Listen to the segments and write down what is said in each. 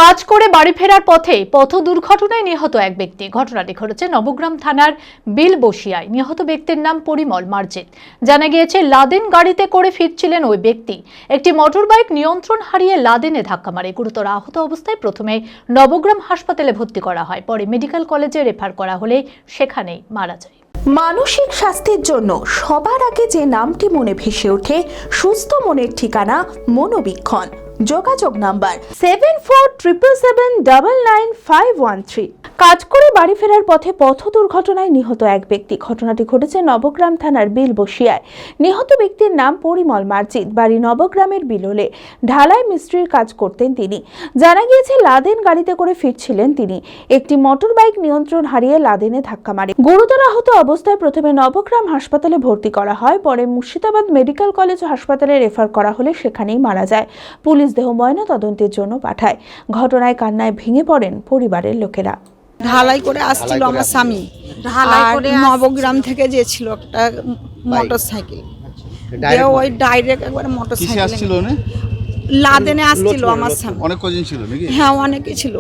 কাজ করে বাড়ি ফেরার পথে পথ দুর্ঘটনায় নিহত এক ব্যক্তি। ঘটনাটি ঘটেছে নবগ্রাম থানার বিলবসিয়ায়। নিহত ব্যক্তির নাম পরিমল মার্জিত। জানা গিয়েছে, লাদেন গাড়িতে করে ফিরছিলেন ওই ব্যক্তি। একটি মোটরবাইক নিয়ন্ত্রণ হারিয়ে লাদেনে ধাক্কা মারে। গুরুতর আহত অবস্থায় প্রথমে নবগ্রাম হাসপাতালে ভর্তি করা হয়, পরে মেডিকেল কলেজে রেফার করা হলে সেখানেই মারা যায়। মানসিক স্বাস্থ্যের জন্য সবার আগে যে নামটি মনে ভেসে ওঠে, সুস্থ মনের ঠিকানা মনোবীক্ষণ। যোগাযোগ নাম্বার 7477799513। কাজ করে বাড়ি ফেরার পথে পথ দুর্ঘটনায় নিহত এক ব্যক্তি। ঘটনাটি ঘটেছে নবগ্রাম থানার বিলবসিয়ায়। নিহত ব্যক্তির নাম পরিমল মার্জিত। বাড়ি নবগ্রামের বিলোলে। ঢালাই মিস্ত্রির কাজ করতেন তিনি। জানা গিয়েছে, লাদেন গাড়িতে করে ফিরছিলেন তিনি। একটি মোটর বাইক নিয়ন্ত্রণ হারিয়ে লাদেনে ধাক্কা মারে। গুরুতর আহত অবস্থায় প্রথমে নবগ্রাম হাসপাতালে ভর্তি করা হয়, পরে মুর্শিদাবাদ মেডিকেল কলেজ ও হাসপাতালে রেফার করা হলে সেখানেই মারা যায়। পুলিশ দেহ ময়না তদন্তের জন্য পাঠায়। ঘটনায় কান্নায় ভেঙে পড়েন পরিবারের লোকেরা। ঢালাই করে আসছিল আমার স্বামী, আর নবগ্রাম থেকে যে ছিল একটা মোটরসাইকেল, ওই ডাইরেক্ট একবার মোটরসাইকেল লাদেনে আসছিল আমার স্বামী। অনেক কজন ছিল নাকি? হ্যাঁ, অনেকে ছিল।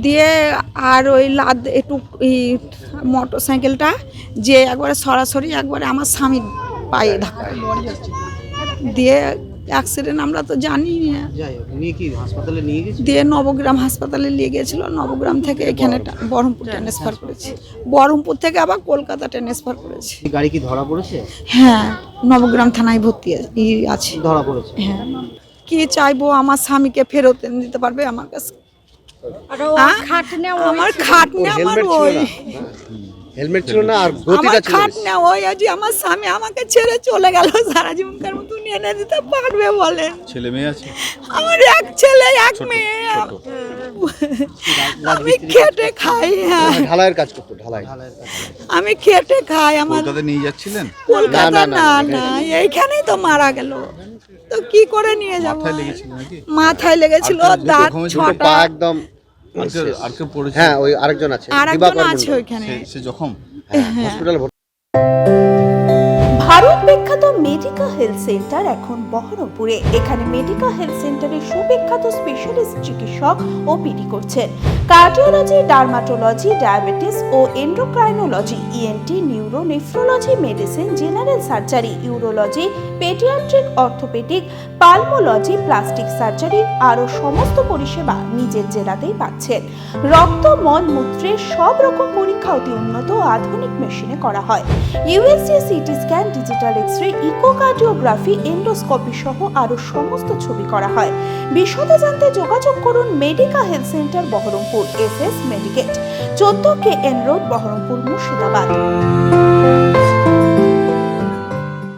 দিয়ে আর ওই একটু মোটরসাইকেলটা যে একবারে সরাসরি একবারে আমার স্বামীর পায়ে ধাক্কা দিয়ে অ্যাক্সিডেন্ট। আমরা তো জানি না। দিয়ে নবগ্রাম হাসপাতালে নিয়ে গিয়েছিল। নবগ্রাম থেকে এখানে বহরমপুর ট্রান্সফার করেছি। বহরমপুর থেকে আবার কলকাতা ট্রান্সফার করেছি। গাড়ি কি ধরা পড়েছে? হ্যাঁ, নবগ্রাম থানায় ভর্তি আছে। ধরা পড়েছে। হ্যাঁ, কি চাইবো, আমার স্বামীকে ফেরত এনে দিতে পারবে আমার কাছে? আমার খাট নেই, আমার ওই হেলমেট ছিল না, আর গতিটা ছিল। খাট না, ওই আজই আমার স্বামী আমাকে ছেড়ে চলে গেল। সারা জীবনকার মতো এনে দিতে পারবে বলেন? ছেলে মেয়ে আছে? আমার এক ছেলে এক মেয়ে। আমি খেটে খাই। হ্যাঁ, ঢালাইয়ের কাজ করতো। ঢালাই আমি খেটে খাই। আমার কলকাতা নিয়ে যাচ্ছিলেন? কলকাতা না, এইখানেই তো মারা গেল। তো কি করে নিয়ে যাব? মাথায় লেগেছিল নাকি? মাথায় লেগেছিল, দাঁত ছটা। একদম। আর কেউ পড়েছে? হ্যাঁ, ওই আরেকজন আছে, আরেকজন আছে ওইখানে। সে জখম? হসপিটালে ভর্তি। ভারত বিখ্যাত মেডিকা হেলথ সেন্টার এখন বহরমপুরে। এখানে মেডিকা হেলথ সেন্টারে সুবিখ্যাত স্পেশালিস্ট চিকিৎসক ওপিডি করছেন। কার্ডিওলজি, ডার্মাটোলজি, ডায়াবেটিস ও endocrinology, ENT, neuro, nephrology, medicine, general surgery, urology, pediatric, orthopedic, pulmonology, plastic surgery আরও সমস্ত পরিষেবা নিজের জেলাতেই পাচ্ছেন। রক্ত, মল, মূত্রের সব রকম পরীক্ষা অতি উন্নত ও আধুনিক মেশিনে করা হয়। USG, CT scan, digital x-ray, echocardiography, endoscopy সহ আরো সমস্ত ছবি করা হয়। বিশদে জানতে যোগাযোগ করুন Medica health centre Baharampur, SS Medicate, 14 KN road, Baharampur, Murshidabad.